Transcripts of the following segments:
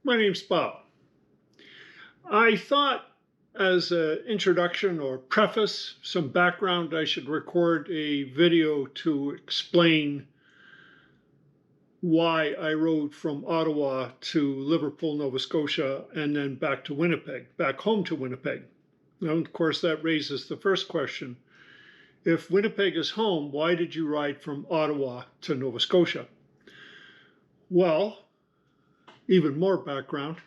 My name's Bob. I thought as an introduction or preface, some background, I should record a video to explain why I rode from Ottawa to Liverpool, Nova Scotia, and then back to Winnipeg, back home to Winnipeg. Now, of course, that raises the first question. If Winnipeg is home, why did you ride from Ottawa to Nova Scotia? Well, even more background.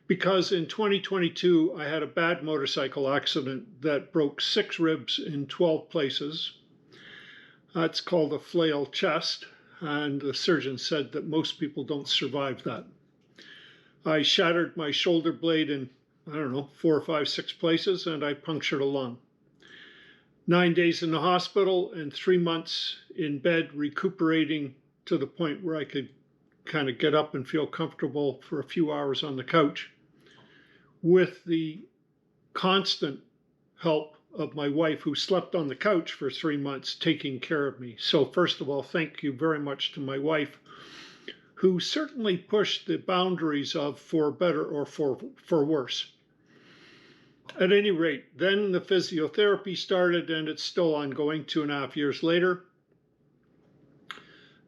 Because in 2022, I had a bad motorcycle accident that broke 6 ribs in 12 places. That's called a flail chest, and the surgeon said that most people don't survive that. I shattered my shoulder blade in, 4 or 5, 6 places, and I punctured a lung. 9 days in the hospital and 3 months in bed recuperating to the point where I could kind of get up and feel comfortable for a few hours on the couch, with the constant help of my wife, who slept on the couch for 3 months taking care of me. So first of all, thank you very much to my wife, who certainly pushed the boundaries of for better or for worse. At any rate, then the physiotherapy started, and it's still ongoing 2.5 years later.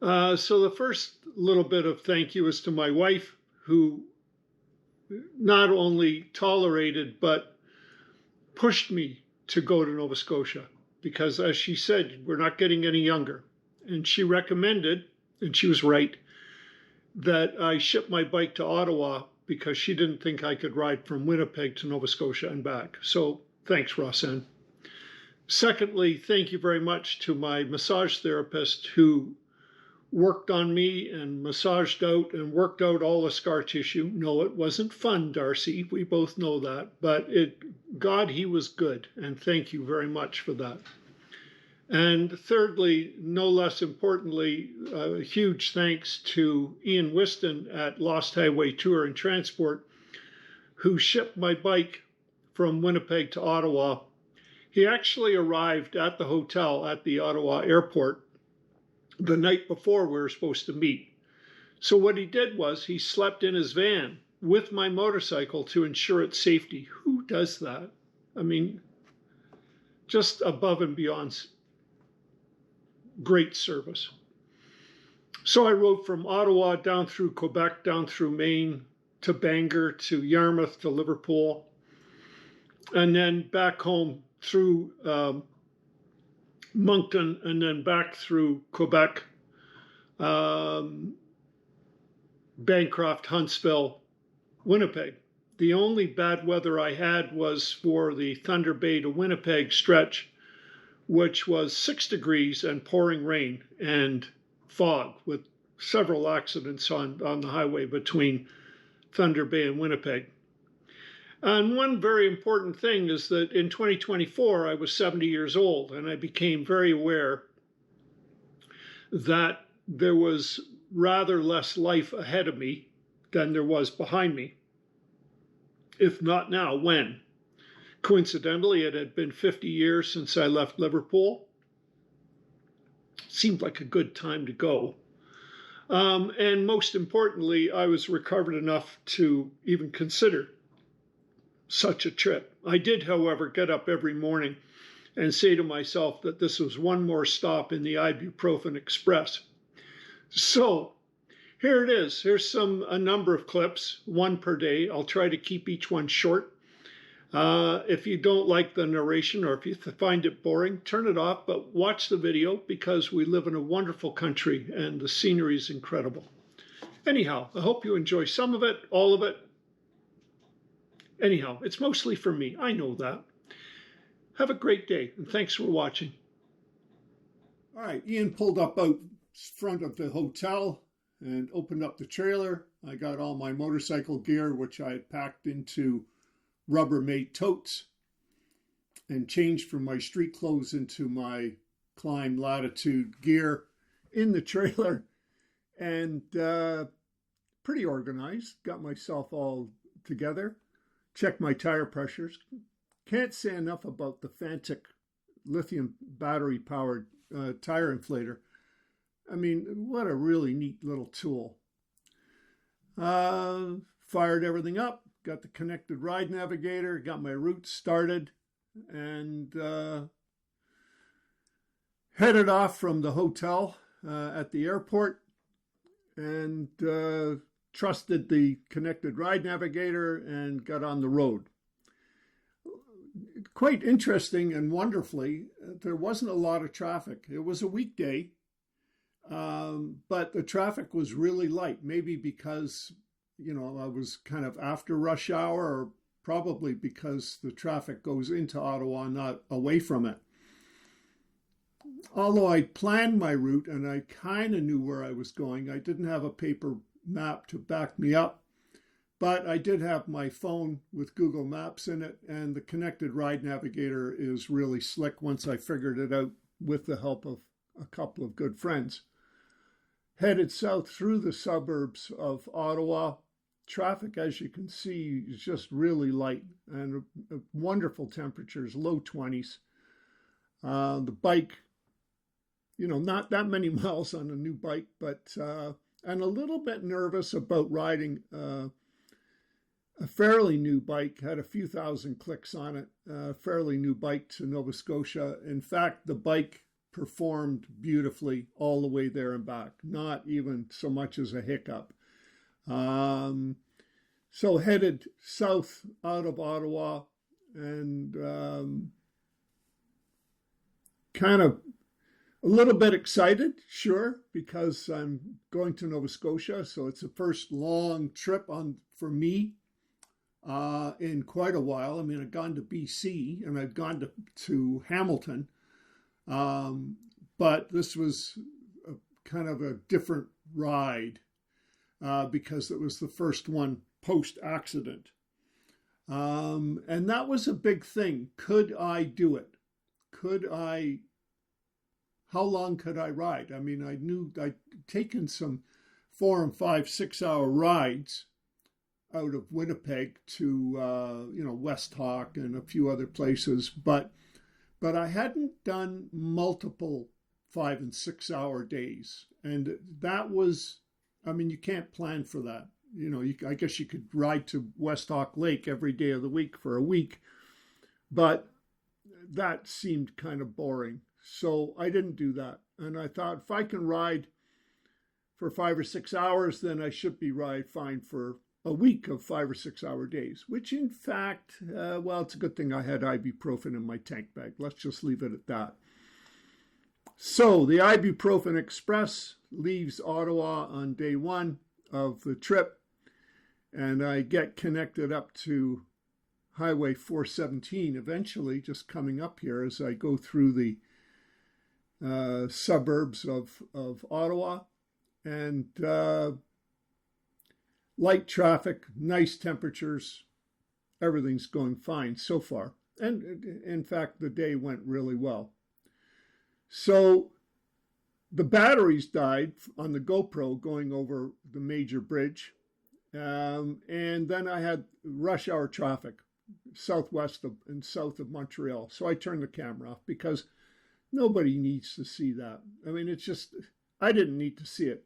So the first little bit of thank you is to my wife, who not only tolerated but pushed me to go to Nova Scotia, because as she said, we're not getting any younger. And she recommended, and she was right, that I ship my bike to Ottawa because she didn't think I could ride from Winnipeg to Nova Scotia and back. So thanks, Rosanne. Secondly, thank you very much to my massage therapist, who worked on me and massaged out and worked out all the scar tissue. No, it wasn't fun, Darcy. We both know that. But God, he was good. And thank you very much for that. And thirdly, no less importantly, a huge thanks to Ian Whiston at Lost Highway Tour and Transport, who shipped my bike from Winnipeg to Ottawa. He actually arrived at the hotel at the Ottawa airport the night before we were supposed to meet. So what he did was he slept in his van with my motorcycle to ensure its safety. Who does that? I mean, just above and beyond great service. So I rode from Ottawa down through Quebec, down through Maine, to Bangor, to Yarmouth, to Liverpool, and then back home through Moncton, and then back through Quebec, Bancroft, Huntsville, Winnipeg. The only bad weather I had was for the Thunder Bay to Winnipeg stretch, which was 6 degrees and pouring rain and fog, with several accidents on the highway between Thunder Bay and Winnipeg. And one very important thing is that in 2024, I was 70 years old, and I became very aware that there was rather less life ahead of me than there was behind me. If not now, when? Coincidentally, it had been 50 years since I left Liverpool. Seemed like a good time to go. And most importantly, I was recovered enough to even consider such a trip. I did, however, get up every morning and say to myself that this was one more stop in the Ibuprofen Express. So here it is. Here's a number of clips, 1 per day. I'll try to keep each one short. If you don't like the narration, or if you find it boring, turn it off, but watch the video, because we live in a wonderful country and the scenery is incredible. Anyhow, I hope you enjoy some of it, all of it. Anyhow, it's mostly for me. I know that. Have a great day, and thanks for watching. All right, Ian pulled up out front of the hotel and opened up the trailer. I got all my motorcycle gear, which I had packed into Rubbermaid totes, and changed from my street clothes into my Climb Latitude gear in the trailer, and pretty organized. Got myself all together. Check my tire pressures. Can't say enough about the Fantic lithium battery powered tire inflator. I mean, what a really neat little tool. fired everything up, got the connected ride navigator, got my route started, and headed off from the hotel at the airport, and trusted the connected ride navigator and got on the road. Quite interesting and wonderfully, there wasn't a lot of traffic. It was a weekday, but the traffic was really light, maybe because, I was kind of after rush hour, or probably because the traffic goes into Ottawa, not away from it. Although I planned my route and I kind of knew where I was going, I didn't have a paper map to back me up, but I did have my phone with Google Maps in it, and the connected ride navigator is really slick once I figured it out with the help of a couple of good friends. Headed south through the suburbs of Ottawa. Traffic, as you can see, is just really light and wonderful temperatures, low 20s. The bike, not that many miles on a new bike, but and a little bit nervous about riding a fairly new bike. Had a few thousand clicks on it, fairly new bike to Nova Scotia. In fact, the bike performed beautifully all the way there and back, not even so much as a hiccup. So headed south out of Ottawa, and kind of a little bit excited, sure, because I'm going to Nova Scotia. So it's the first long trip for me in quite a while. I mean, I've gone to BC and I've gone to Hamilton, but this was kind of a different ride because it was the first one post-accident. And that was a big thing. Could I do it? How long could I ride? I mean, I knew I'd taken some 4 and 5, 6 hour rides out of Winnipeg to, West Hawk and a few other places, but I hadn't done multiple 5 and 6 hour days. And that was, you can't plan for that. I guess you could ride to West Hawk Lake every day of the week for a week, but that seemed kind of boring. So I didn't do that. And I thought, if I can ride for 5 or 6 hours, then I should be fine for a week of 5 or 6 hour days, which in fact, it's a good thing I had ibuprofen in my tank bag. Let's just leave it at that. So the Ibuprofen Express leaves Ottawa on day one of the trip, and I get connected up to Highway 417 eventually, just coming up here as I go through the suburbs of Ottawa, and light traffic, nice temperatures, everything's going fine so far. And in fact, the day went really well. So the batteries died on the GoPro going over the major bridge. And then I had rush hour traffic southwest and south of Montreal. So I turned the camera off because nobody needs to see that. I mean, it's just, I didn't need to see it.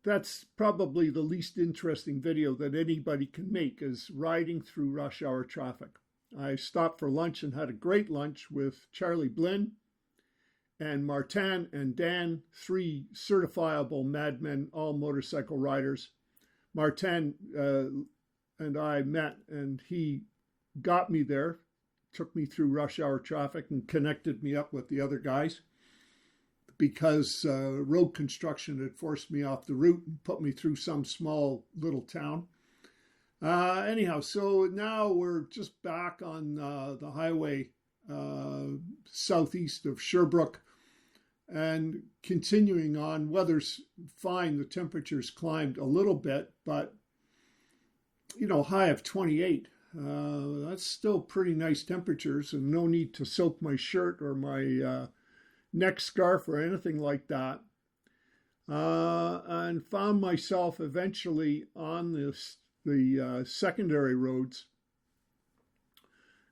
That's probably the least interesting video that anybody can make, is riding through rush hour traffic. I stopped for lunch and had a great lunch with Charlie Blinn and Martin and Dan, 3 certifiable madmen, all motorcycle riders. Martin and I met, and he got me there, took me through rush hour traffic and connected me up with the other guys, because road construction had forced me off the route and put me through some small little town. Anyhow, so now we're just back on the highway southeast of Sherbrooke and continuing on. Weather's fine. The temperature's climbed a little bit, but, high of 28. That's still pretty nice temperatures, and no need to soak my shirt or my neck scarf or anything like that. And found myself eventually on the secondary roads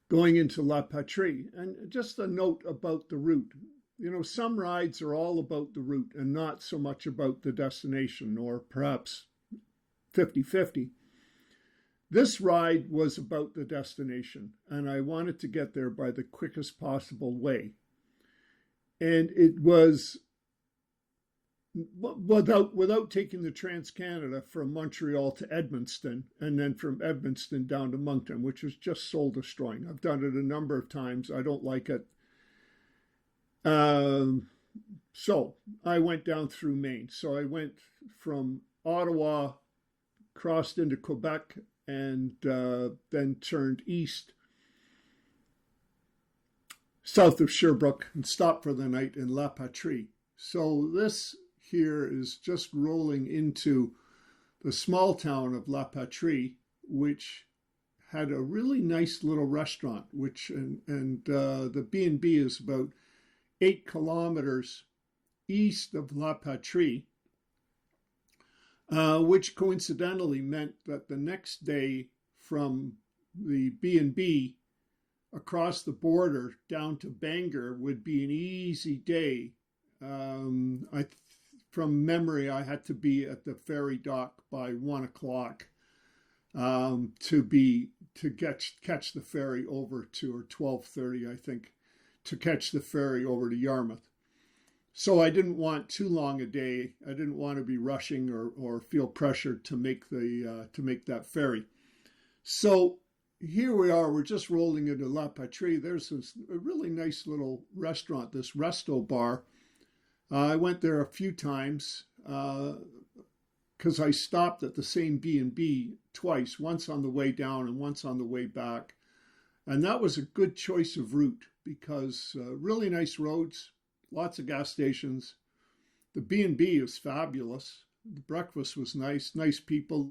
going into La Patrie. And just a note about the route. Some rides are all about the route and not so much about the destination, or perhaps 50-50. This ride was about the destination, and I wanted to get there by the quickest possible way. And it was without taking the Trans-Canada from Montreal to Edmundston, and then from Edmundston down to Moncton, which was just soul-destroying. I've done it a number of times. I don't like it. So I went down through Maine. So I went from Ottawa, crossed into Quebec, and then turned east, south of Sherbrooke, and stopped for the night in La Patrie. So this here is just rolling into the small town of La Patrie, which had a really nice little restaurant, and the B&B is about 8 kilometers east of La Patrie, which coincidentally meant that the next day from the B&B across the border down to Bangor would be an easy day. From memory, I had to be at the ferry dock by 1 o'clock to catch the ferry over to, or 12:30, I think, to catch the ferry over to Yarmouth. So I didn't want too long a day. I didn't want to be rushing or feel pressured to make that ferry. So here we are. We're just rolling into La Patrie. There's a really nice little restaurant, this Resto Bar. I went there a few times because I stopped at the same B&B twice, once on the way down and once on the way back. And that was a good choice of route because really nice roads, lots of gas stations. The B&B is fabulous. The breakfast was nice people.